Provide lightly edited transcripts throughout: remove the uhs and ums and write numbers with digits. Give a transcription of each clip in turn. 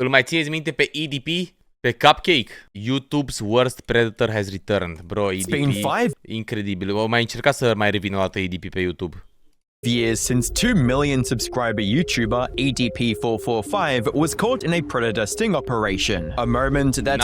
Îl mai țineți minte pe EDP? Pe Cupcake? YouTube's worst predator has returned. Bro, EDP, incredibil. O mai încercat să mai revină o dată EDP pe YouTube. Years since 2 million subscriber YouTuber EDP445 was caught in a predator sting operation, a moment that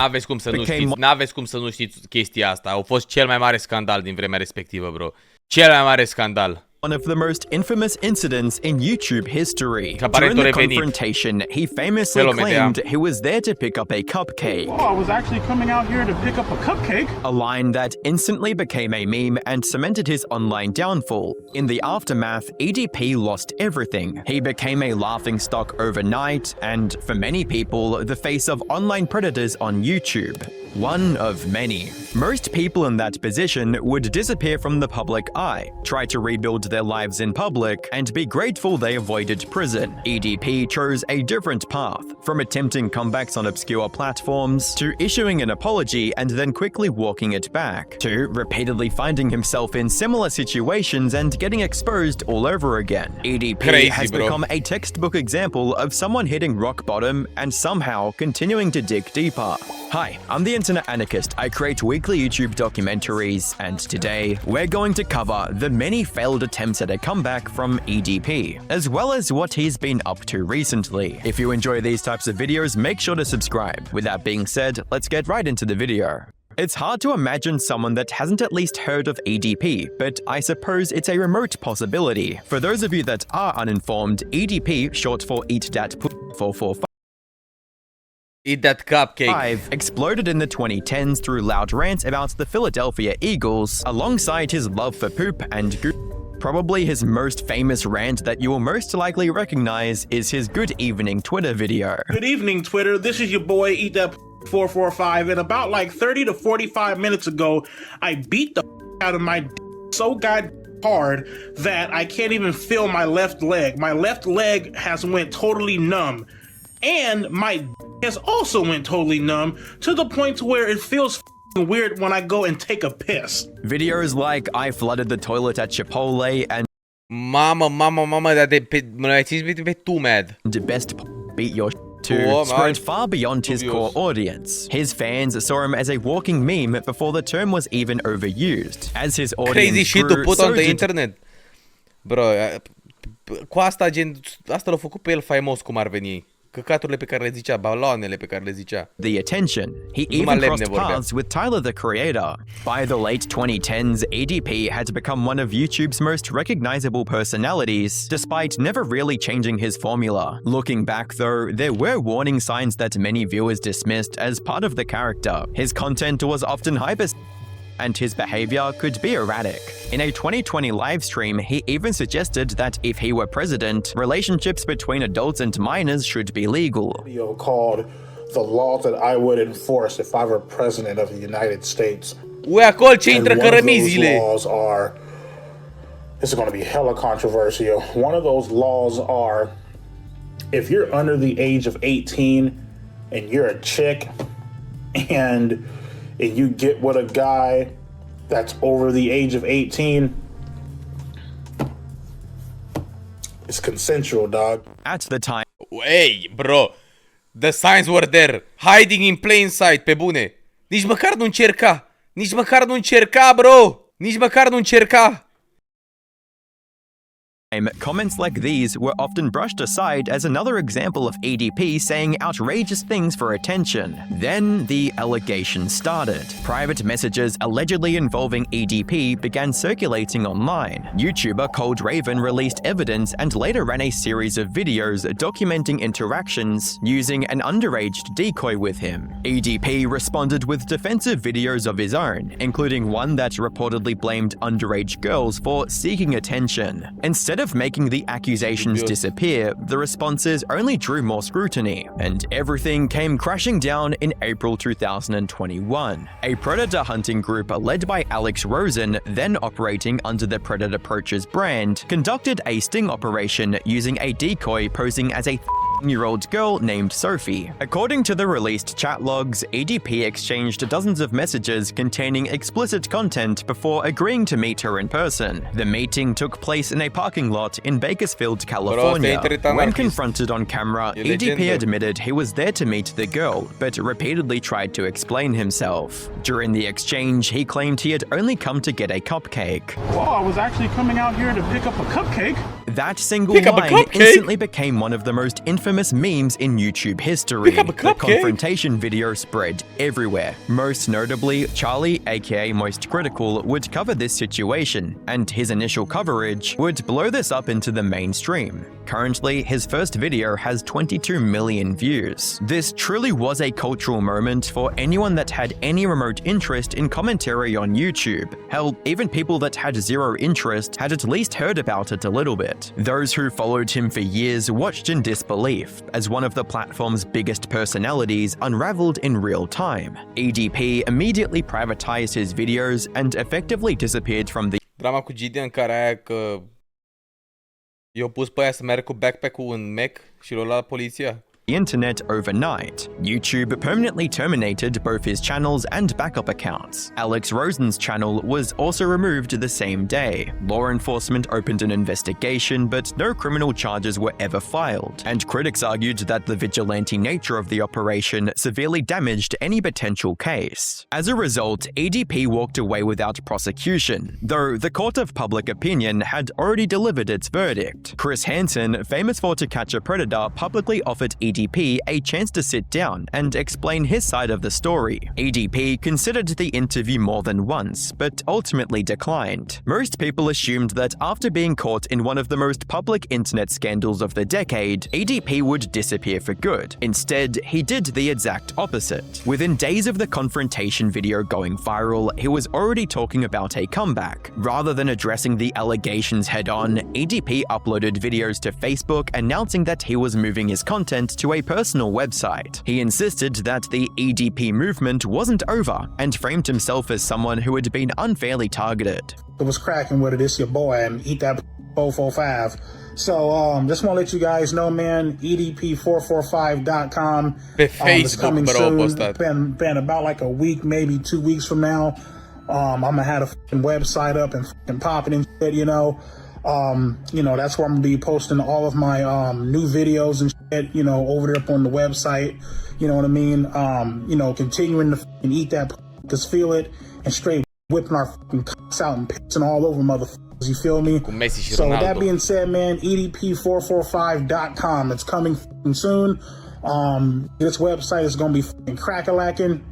N-aveți cum să nu știți chestia asta. A fost cel mai mare scandal din vremea respectivă, bro. Cel mai mare scandal. One of the most infamous incidents in YouTube history. During the confrontation, he famously claimed he was there to pick up a cupcake. Oh, I was actually coming out here to pick up a cupcake. A line that instantly became a meme and cemented his online downfall. In the aftermath, EDP lost everything. He became a laughingstock overnight and, for many people, the face of online predators on YouTube. One of many. Most people in that position would disappear from the public eye, try to rebuild their lives in public, and be grateful they avoided prison. EDP chose a different path, from attempting comebacks on obscure platforms, to issuing an apology and then quickly walking it back, to repeatedly finding himself in similar situations and getting exposed all over again. EDP has become a textbook example of someone hitting rock bottom and somehow continuing to dig deeper. Hi, I'm the Internet Anarchist. I create weekly YouTube documentaries, and today we're going to cover the many failed attempts at a comeback from EDP, as well as what he's been up to recently. If you enjoy these types of videos, make sure to subscribe. With that being said, let's get right into the video. It's hard to imagine someone that hasn't at least heard of EDP, but I suppose it's a remote possibility. For those of you that are uninformed, EDP, short for Eat Dat 445, Eat That Cupcake, exploded in the 2010s through loud rants about the Philadelphia Eagles, alongside his love for poop and goop. Probably his most famous rant that you will most likely recognize is his Good Evening Twitter video. Good evening, Twitter. This is your boy, Eat That 445, and about like 30 to 45 minutes ago, I beat the out of my so hard that I can't even feel my left leg. My left leg has went totally numb, and my has also went totally numb to the point to where it feels weird when I go and take a piss. Videos like I flooded the toilet at Chipotle and Mama, dar mă țineți pe tu, mad. The best beat your to spread far beyond his core audience. His fans saw him as a walking meme before the term was even overused. As his audience crazy shit to put on the internet. Bro, cu asta l-a făcut pe el faimos cum ar veni. Căcaturile pe care le zicea, baloanele pe care le zicea. The attention. He even crossed paths with Tyler, the Creator. By the late 2010s, EDP had become one of YouTube's most recognizable personalities, despite never really changing his formula. Looking back though, there were warning signs that many viewers dismissed as part of the character. His content was often hyper and his behavior could be erratic. In a 2020 livestream, he even suggested that if he were president, relationships between adults and minors should be legal. Video called the law that I would enforce if I were president of the United States. Acolo ce intră cărămizile. This is going to be hella controversial. One of those laws are, if you're under the age of 18 and you're a chick and you get with a guy that's over the age of 18, it's consensual, dog. At the time. Hey, bro, the signs were there, hiding in plain sight, pe bune. Nici măcar nu încerca, bro. Nici măcar nu încerca. Comments like these were often brushed aside as another example of EDP saying outrageous things for attention. Then the allegations started. Private messages allegedly involving EDP began circulating online. YouTuber Cold Raven released evidence and later ran a series of videos documenting interactions using an underage decoy with him. EDP responded with defensive videos of his own, including one that reportedly blamed underage girls for seeking attention. Instead of making the accusations disappear, the responses only drew more scrutiny, and everything came crashing down in April 2021. A predator hunting group led by Alex Rosen, then operating under the Predator Approaches brand, conducted a sting operation using a decoy posing as a year-old girl named Sophie. According to the released chat logs, EDP exchanged dozens of messages containing explicit content before agreeing to meet her in person. The meeting took place in a parking lot in Bakersfield, California. When confronted on camera, EDP admitted he was there to meet the girl, but repeatedly tried to explain himself. During the exchange, he claimed he had only come to get a cupcake. Oh, I was actually coming out here to pick up a cupcake. That single line instantly became one of the most infamous memes in YouTube history. The confrontation video spread everywhere. Most notably, Charlie, aka Most Critical, would cover this situation, and his initial coverage would blow this up into the mainstream. Currently, his first video has 22 million views. This truly was a cultural moment for anyone that had any remote interest in commentary on YouTube. Hell, even people that had zero interest had at least heard about it a little bit. Those who followed him for years watched in disbelief as one of the platform's biggest personalities unraveled in real time. EDP immediately privatized his videos and effectively disappeared from the Drama cu Gideon care aia că i-au pus pe aia să meargă cu backpack-ul în Mac și l-au luat poliția. internet overnight. YouTube permanently terminated both his channels and backup accounts. Alex Rosen's channel was also removed the same day. Law enforcement opened an investigation, but no criminal charges were ever filed, and critics argued that the vigilante nature of the operation severely damaged any potential case. As a result, EDP walked away without prosecution, though the court of public opinion had already delivered its verdict. Chris Hansen, famous for To Catch a Predator, publicly offered EDP a chance to sit down and explain his side of the story. EDP considered the interview more than once, but ultimately declined. Most people assumed that after being caught in one of the most public internet scandals of the decade, EDP would disappear for good. Instead, he did the exact opposite. Within days of the confrontation video going viral, he was already talking about a comeback. Rather than addressing the allegations head-on, EDP uploaded videos to Facebook announcing that he was moving his content to a personal website. He insisted that the EDP movement wasn't over and framed himself as someone who had been unfairly targeted. It was cracking with it. It's your boy, and eat that 445. So, just want to let you guys know, man, EDP445.com. It's coming soon. Been about like a week, maybe 2 weeks from now. I'm gonna have a fucking website up and fucking popping and shit, you know. That's where I'm gonna be posting all of my new videos and shit, over there up on the website. You know what I mean? Continuing to fucking eat that, just feel it, and straight whipping our fucking cocks out and pissing all over motherfuckers. You feel me? So with that being said, man, EDP445.com. It's coming fucking soon. This website is gonna be fucking crack-a-lacking.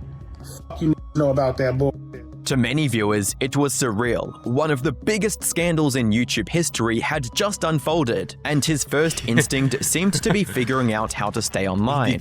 Fuck you know about that bull. To many viewers, it was surreal. One of the biggest scandals in YouTube history had just unfolded, and his first instinct seemed to be figuring out how to stay online.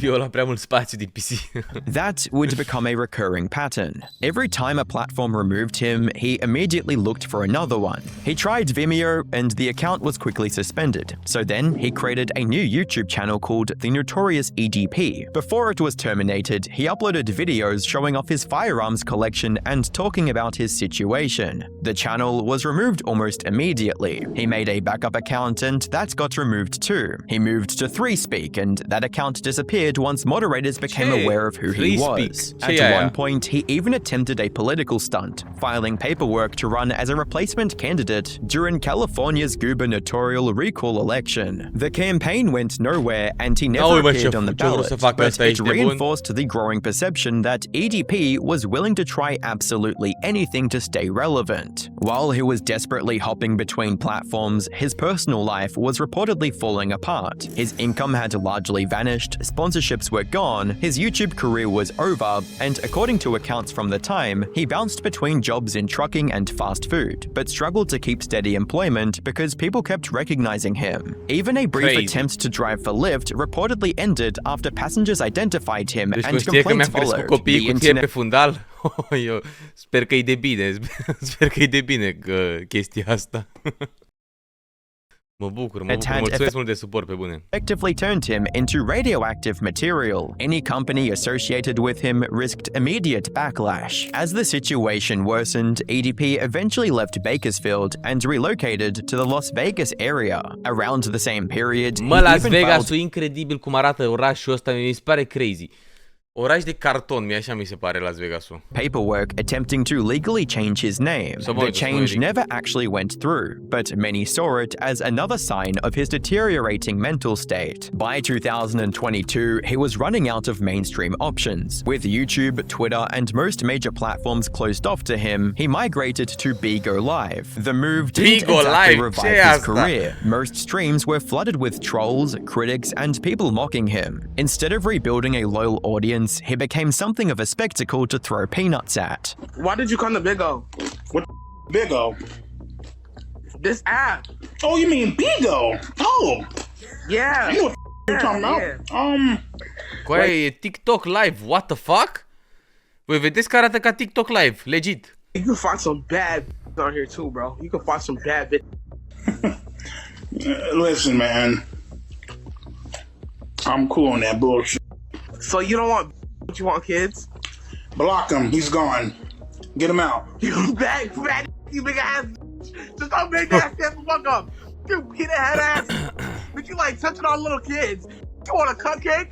That would become a recurring pattern. Every time a platform removed him, he immediately looked for another one. He tried Vimeo, and the account was quickly suspended. So then, he created a new YouTube channel called The Notorious EDP. Before it was terminated, he uploaded videos showing off his firearms collection and talking about his situation. The channel was removed almost immediately. He made a backup account and that got removed too. He moved to ThreeSpeak and that account disappeared once moderators became aware of who he was. At one point, he even attempted a political stunt, filing paperwork to run as a replacement candidate during California's gubernatorial recall election. The campaign went nowhere and he never appeared on the ballot, but it reinforced the growing perception that EDP was willing to try absolutely anything to stay relevant. While he was desperately hopping between platforms, his personal life was reportedly falling apart. His income had largely vanished, sponsorships were gone, his YouTube career was over, and according to accounts from the time, he bounced between jobs in trucking and fast food, but struggled to keep steady employment because people kept recognizing him. Even a brief attempt to drive for Lyft reportedly ended after passengers identified him and complaints followed. The internet Eu sper că e de bine, sper că e de bine chestia asta. Mă bucur, It had mulțumesc mult de suport, pe bune. effectively turned him into radioactive material. Any company associated with him risked immediate backlash. As the situation worsened, EDP eventually left Bakersfield and relocated to the Las Vegas area. Around the same period, Mă, he Las even Vegas filed e incredibil cum arată orașul ăsta, mi se pare crazy. Oraș de carton, așa mi se pare Las Vegasul. paperwork attempting to legally change his name. The change never actually went through, but many saw it as another sign of his deteriorating mental state. By 2022, he was running out of mainstream options. With YouTube, Twitter, and most major platforms closed off to him, he migrated to Bigo Live. The move didn't Bigo exactly Live, revive his career. Most streams were flooded with trolls, critics, and people mocking him. Instead of rebuilding a loyal audience, he became something of a spectacle to throw peanuts at. Why did you come to Big O? What Big O? This app. Oh, you mean Bigo? Oh, Yeah. I know what you're talking about. Yeah. Coaie, e TikTok Live, what the fuck? Voi vedeți că arată ca TikTok Live, legit. You can find some bad on here too, bro. You can find some bad bit. Listen, man, I'm cool on that bullshit. So you don't want you want kids? Block him. He's gone. Get him out. You bad, you big ass. Just don't make that shit the fuck up. You peanut head ass. But you like touching on little kids. You want a cupcake?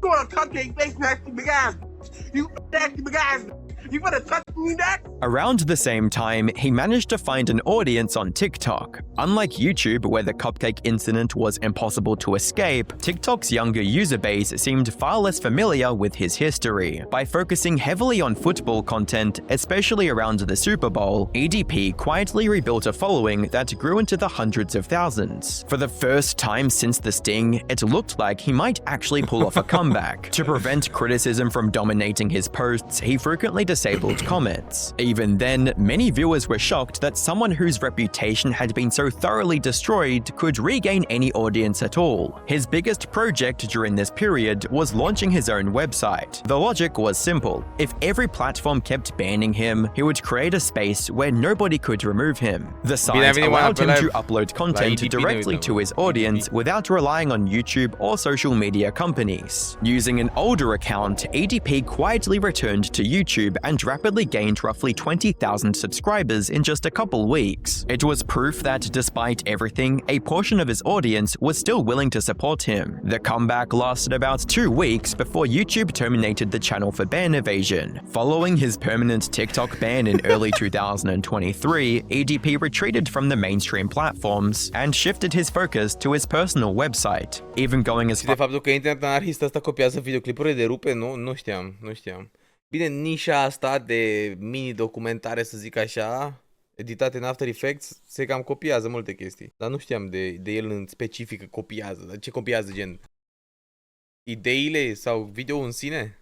You want a cupcake? Face nasty big ass. You nasty big ass. You gonna touch me next? Around the same time, he managed to find an audience on TikTok. Unlike YouTube, where the cupcake incident was impossible to escape, TikTok's younger user base seemed far less familiar with his history. By focusing heavily on football content, especially around the Super Bowl, EDP quietly rebuilt a following that grew into the hundreds of thousands. For the first time since the sting, it looked like he might actually pull off a comeback. To prevent criticism from dominating his posts, he frequently disabled comments. Even then, many viewers were shocked that someone whose reputation had been so thoroughly destroyed could regain any audience at all. His biggest project during this period was launching his own website. The logic was simple. If every platform kept banning him, he would create a space where nobody could remove him. The site allowed him to upload content directly to his audience without relying on YouTube or social media companies. Using an older account, EDP quietly returned to YouTube and rapidly gained roughly 20,000 subscribers in just a couple weeks. It was proof that despite everything, a portion of his audience was still willing to support him. The comeback lasted about 2 weeks before YouTube terminated the channel for ban evasion. Following his permanent TikTok ban in early 2023, EDP retreated from the mainstream platforms and shifted his focus to his personal website, even going as Și far de faptul că internet anarhist ăsta copiază videoclipurile de rupe, nu știam. Bine, nișa asta de mini-documentare, să zic așa, editate în After Effects, se cam copiază multe chestii. Dar nu știam de el în specific că copiază. Dar ce copiază, gen? Ideile sau video în sine?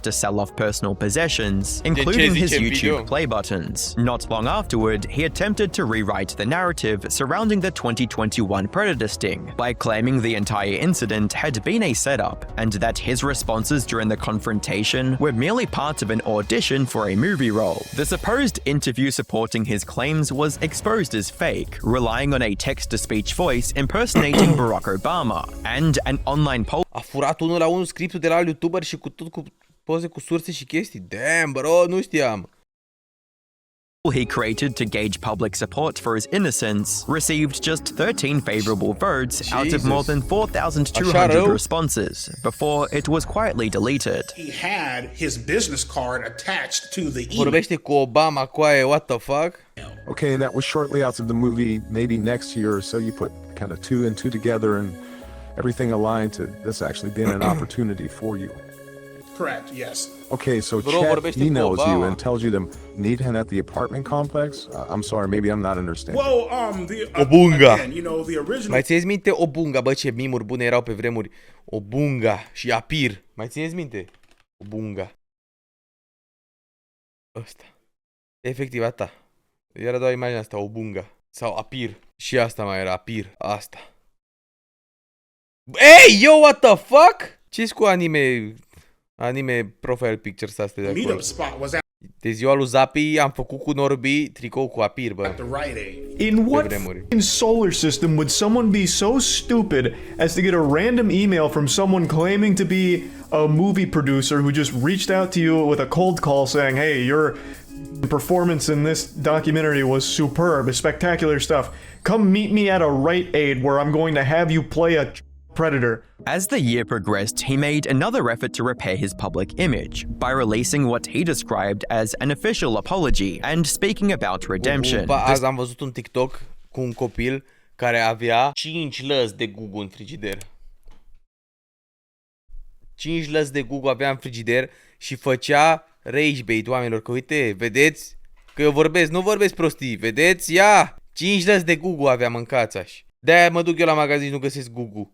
to sell off personal possessions, including his YouTube play buttons. Not long afterward, he attempted to rewrite the narrative surrounding the 2021 Predator sting by claiming the entire incident had been a setup and that his responses during the confrontation were merely part of an audition for a movie role. The supposed interview supporting his claims was exposed as fake, relying on a text-to-speech voice impersonating Barack Obama, and an online poll. A furat unul la unul scriptul de la YouTuber și cu tot cu poze cu surse și chestii. Damn, bro, nu știam. He created to gauge public support for his innocence received just 13 favorable votes out of more than 4,200 responses before it was quietly deleted. He had his business card attached to the email. Vorbește cu Obama, coaie, what the fuck? Okay, and that was shortly after the movie, maybe next year or so. You put kind of two and two together and everything aligned to this actually being an opportunity for you. Correct, yes. Okay, so Chet emails you and tells you to meet him at the apartment complex. I'm sorry, maybe I'm not understanding. Well, Obunga. Again, you know, the original... Mai țineți minte Obunga, bă, ce mimuri bune erau pe vremuri. Obunga și Apir. Mai țineți minte? Obunga. Ăsta. Efectiv, asta. Era doar imaginea asta, Obunga. Sau Apir. Și asta mai era, Apir. Asta. Hey, yo, what the fuck? Ce-s cu anime profile pictures astea de acolo? Meetup spot was at De ziua lui Zapi am făcut cu Norbi tricou cu apir, bă. In what vremuri. f***ing solar system would someone be so stupid as to get a random email from someone claiming to be a movie producer who just reached out to you with a cold call saying, hey, your performance in this documentary was superb, spectacular stuff. Come meet me at a Rite Aid where I'm going to have you play a predator. As the year progressed, he made another effort to repair his public image by releasing what he described as an official apology and speaking about redemption. Azi am văzut un TikTok cu un copil care avea 5 lăzi de gugu în frigider. 5 lăzi de gugu avea în frigider și făcea rage bait oamenilor, că uite, vedeți? Că eu vorbesc, nu vorbesc prostii, vedeți? Ia! 5 lăzi de gugu avea, mâncați așa. De-aia mă duc eu la magazin și nu găsesc gugu.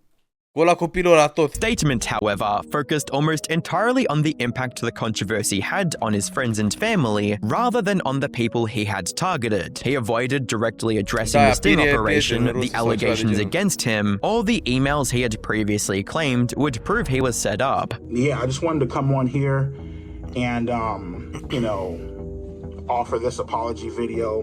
Ăla copilul ăla tot. Statement, however, focused almost entirely on the impact the controversy had on his friends and family, rather than on the people he had targeted. He avoided directly addressing the sting operation, the allegations against him, or the emails he had previously claimed would prove he was set up. Yeah, I just wanted to come on here and, offer this apology video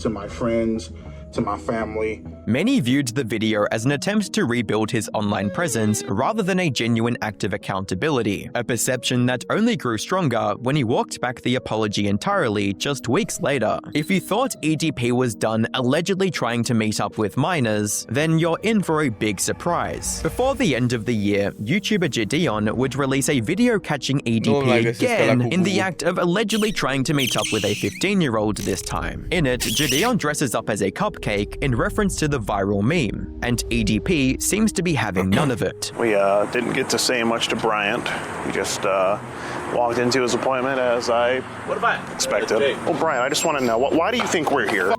to my friends, to my family. Many viewed the video as an attempt to rebuild his online presence rather than a genuine act of accountability, a perception that only grew stronger when he walked back the apology entirely just weeks later. If you thought EDP was done allegedly trying to meet up with minors, then you're in for a big surprise. Before the end of the year, YouTuber Gideon would release a video catching EDP again in the act of allegedly trying to meet up with a 15-year-old this time. In it, Gideon dresses up as a cupcake in reference to the viral meme, and EDP seems to be having none of it. We didn't get to say much to Bryant. We just walked into his appointment as I expected. Well, Bryant, I just want to know, why do you think we're here?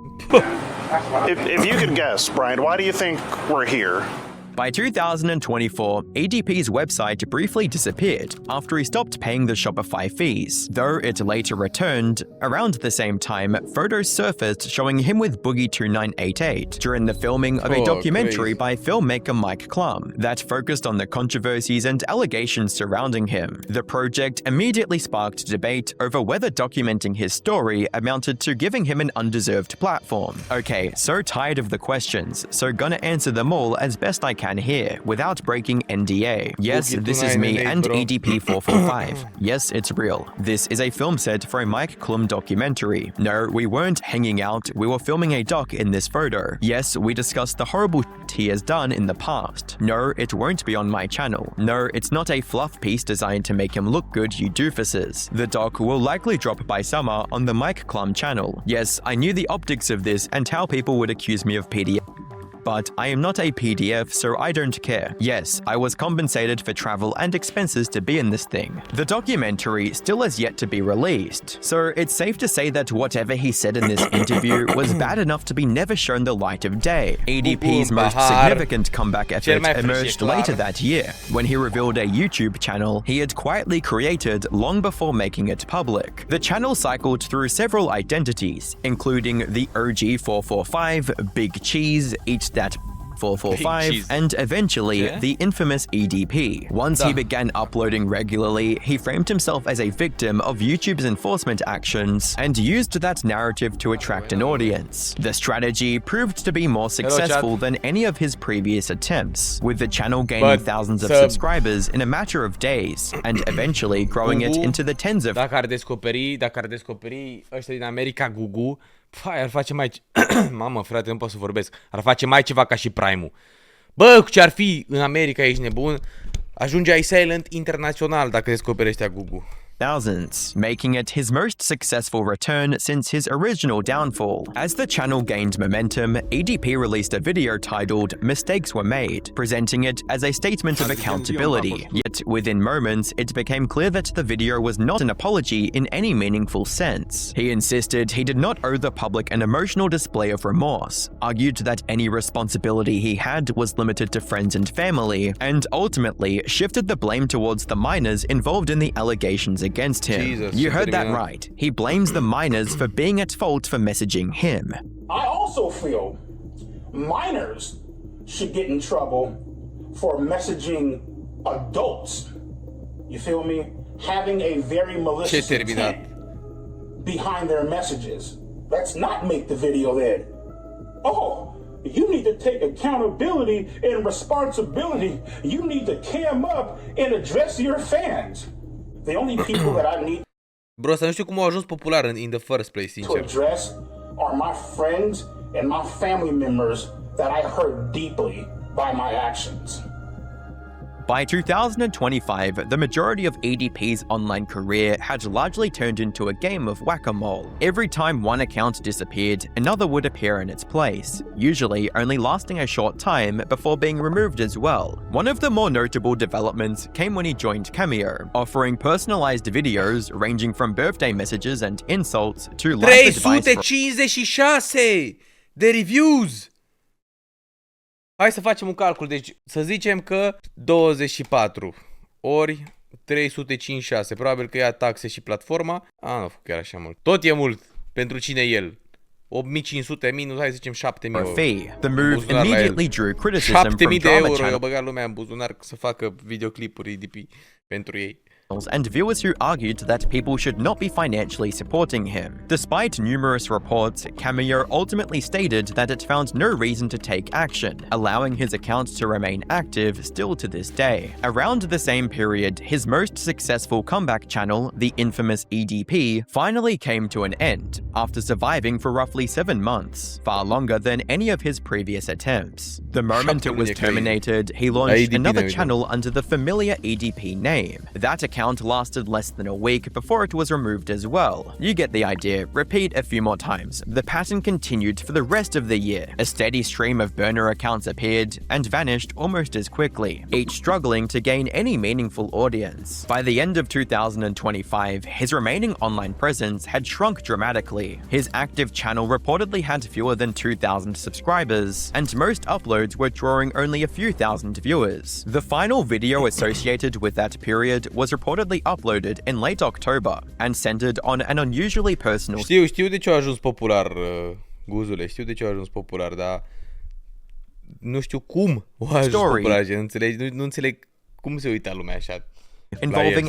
if you could guess, Bryant, why do you think we're here? By 2024, EDP's website briefly disappeared after he stopped paying the Shopify fees, though it later returned. Around the same time, photos surfaced showing him with Boogie2988 during the filming of a documentary by filmmaker Mike Klum that focused on the controversies and allegations surrounding him. The project immediately sparked debate over whether documenting his story amounted to giving him an undeserved platform. Okay, so tired of the questions, so gonna answer them all as best I can here, without breaking NDA. Yes, this is me and EDP445. Yes, it's real. This is a film set for a Mike Klum documentary. No, we weren't hanging out, we were filming a doc in this photo. Yes, we discussed the horrible shit he has done in the past. No, it won't be on my channel. No, it's not a fluff piece designed to make him look good, you doofuses. The doc will likely drop by summer on the Mike Klum channel. Yes, I knew the optics of this and how people would accuse me of PDF. But I am not a PDF, so I don't care. Yes, I was compensated for travel and expenses to be in this thing. The documentary still has yet to be released, so it's safe to say that whatever he said in this interview was bad enough to be never shown the light of day. EDP's most significant comeback effort emerged later that year, when he revealed a YouTube channel he had quietly created long before making it public. The channel cycled through several identities, including the OG445, Big Cheese, Eat That 445, and eventually the infamous EDP. Once he began uploading regularly, he framed himself as a victim of YouTube's enforcement actions and used that narrative to attract an audience. The strategy proved to be more successful than any of his previous attempts, with the channel gaining thousands of subscribers in a matter of days, and eventually growing it into the tens of... Dacă ar descoperi ăștia din America Gugu, ar face mai... Mamă, frate, nu pot să vorbesc. Ar face mai ceva ca și Prime-ul. Bă, ce ar fi în America, ești nebun? Ajungeai silent internațional dacă descoperi ăștia Gugu. Thousands, making it his most successful return since his original downfall. As the channel gained momentum, EDP released a video titled Mistakes Were Made, presenting it as a statement of accountability. Yet, within moments, it became clear that the video was not an apology in any meaningful sense. He insisted he did not owe the public an emotional display of remorse, argued that any responsibility he had was limited to friends and family, and ultimately shifted the blame towards the minors involved in the allegations against him. You heard that right. He blames the minors for being at fault for messaging him. I also feel minors should get in trouble for messaging adults. You feel me? Having a very malicious intent behind their messages. Let's not make the video then. Oh, you need to take accountability and responsibility. You need to cam up and address your fans. The only people that I need Bro, să nu știu cum au ajuns popular in the first place, to sincer. address are my friends and my family members that I hurt deeply by my actions. By 2025, the majority of EDP's online career had largely turned into a game of whack-a-mole. Every time one account disappeared, another would appear in its place, usually only lasting a short time before being removed as well. One of the more notable developments came when he joined Cameo, offering personalized videos ranging from birthday messages and insults to life advice for 356 de reviews! Hai să facem un calcul, deci să zicem că 24 ori 356, probabil că ia taxe și platforma. Nu chiar așa mult. Tot e mult pentru cine e el. 8500 minus, hai să zicem 7000 fee. The move immediately drew criticism from 7000 de drama euro, i-a băgat lumea în buzunar să facă videoclipuri EDP pentru ei. and viewers who argued that people should not be financially supporting him. Despite numerous reports, Cameo ultimately stated that it found no reason to take action, allowing his account to remain active still to this day. Around the same period, his most successful comeback channel, the infamous EDP, finally came to an end, after surviving for roughly 7 months, far longer than any of his previous attempts. The moment it was terminated, he launched another channel under the familiar EDP name. That account lasted less than a week before it was removed as well. You get the idea, repeat a few more times. The pattern continued for the rest of the year. A steady stream of burner accounts appeared and vanished almost as quickly, each struggling to gain any meaningful audience. By the end of 2025, his remaining online presence had shrunk dramatically. His active channel reportedly had fewer than 2,000 subscribers, and most uploads were drawing only a few thousand viewers. The final video associated with that period was reportedly uploaded in late October and centered on an unusually personal... Știu de ce a ajuns popular, Guzule, știu de ce a ajuns popular, dar nu știu cum a ajuns popular, nu înțeleg cum se uita lumea așa. Involving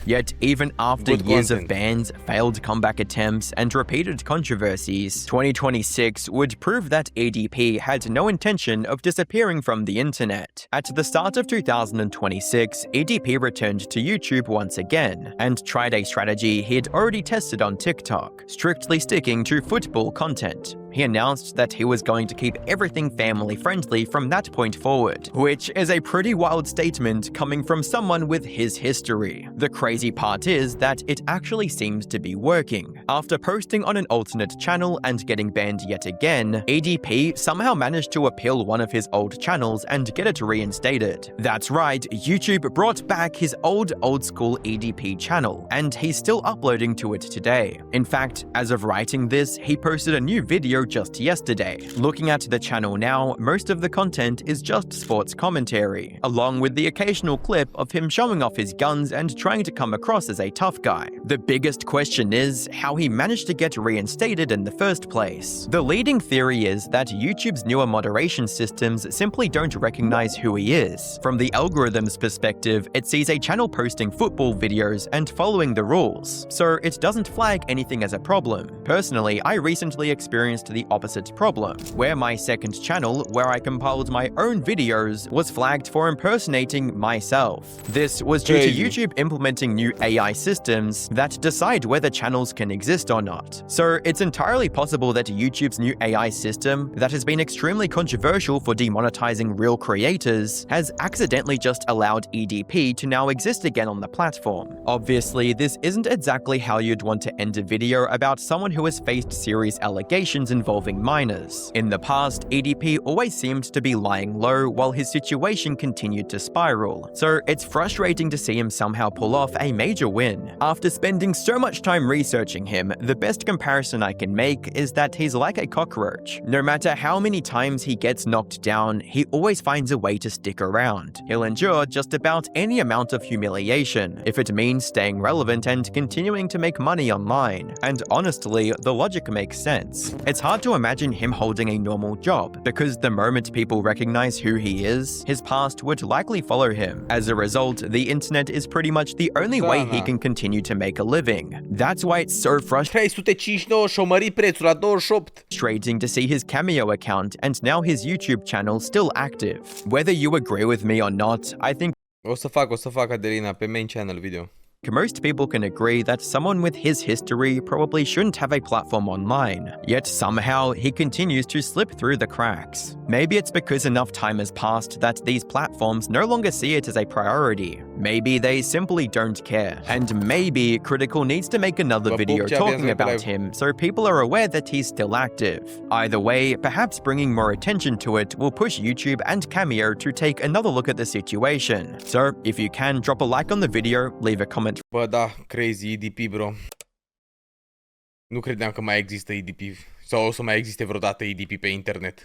Yet, even after years of bans, failed comeback attempts, and repeated controversies, 2026 would prove that ADP had no intention of disappearing from the internet. At the start of 2026, ADP returned to YouTube once again, and tried a strategy he'd already tested on TikTok, strictly sticking to football content. He announced that he was going to keep everything family-friendly from that point forward, which is a pretty wild statement coming from someone with his history. The crazy part is that it actually seems to be working. After posting on an alternate channel and getting banned yet again, ADP somehow managed to appeal one of his old channels and get it reinstated. That's right, YouTube brought back his old-school ADP channel, and he's still uploading to it today. In fact, as of writing this, he posted a new video just yesterday. Looking at the channel now, most of the content is just sports commentary, along with the occasional clip of him showing off his guns and trying to come across as a tough guy. The biggest question is how he managed to get reinstated in the first place. The leading theory is that YouTube's newer moderation systems simply don't recognize who he is. From the algorithm's perspective, it sees a channel posting football videos and following the rules, so it doesn't flag anything as a problem. Personally, I recently experienced the opposite problem, where my second channel, where I compiled my own videos, was flagged for impersonating myself. This was due to YouTube implementing new AI systems that decide whether channels can exist or not. So it's entirely possible that YouTube's new AI system, that has been extremely controversial for demonetizing real creators, has accidentally just allowed EDP to now exist again on the platform. Obviously, this isn't exactly how you'd want to end a video about someone who has faced serious allegations involving minors. In the past, EDP always seemed to be lying low while his situation continued to spiral, so it's frustrating to see him somehow pull off a major win. After spending so much time researching him, the best comparison I can make is that he's like a cockroach. No matter how many times he gets knocked down, he always finds a way to stick around. He'll endure just about any amount of humiliation, if it means staying relevant and continuing to make money online. And honestly, the logic makes sense. It's hard hard to imagine him holding a normal job, because the moment people recognize who he is, his past would likely follow him. As a result, the internet is pretty much the only way he can continue to make a living. That's why it's so frustrating 359 și-o mărit prețul la 28. To see his Cameo account and now his YouTube channel still active. Whether you agree with me or not, I think O să fac Adelina pe main channel video. most people can agree that someone with his history probably shouldn't have a platform online, yet somehow he continues to slip through the cracks. Maybe it's because enough time has passed that these platforms no longer see it as a priority. Maybe they simply don't care. And maybe Critical needs to make another video talking about him so people are aware that he's still active. Either way, perhaps bringing more attention to it will push YouTube and Cameo to take another look at the situation. So, if you can, drop a like on the video, leave a comment. Bă, da, crazy EDP, bro. Nu credeam că mai există EDP. Sau o să mai existe vreodată EDP pe internet.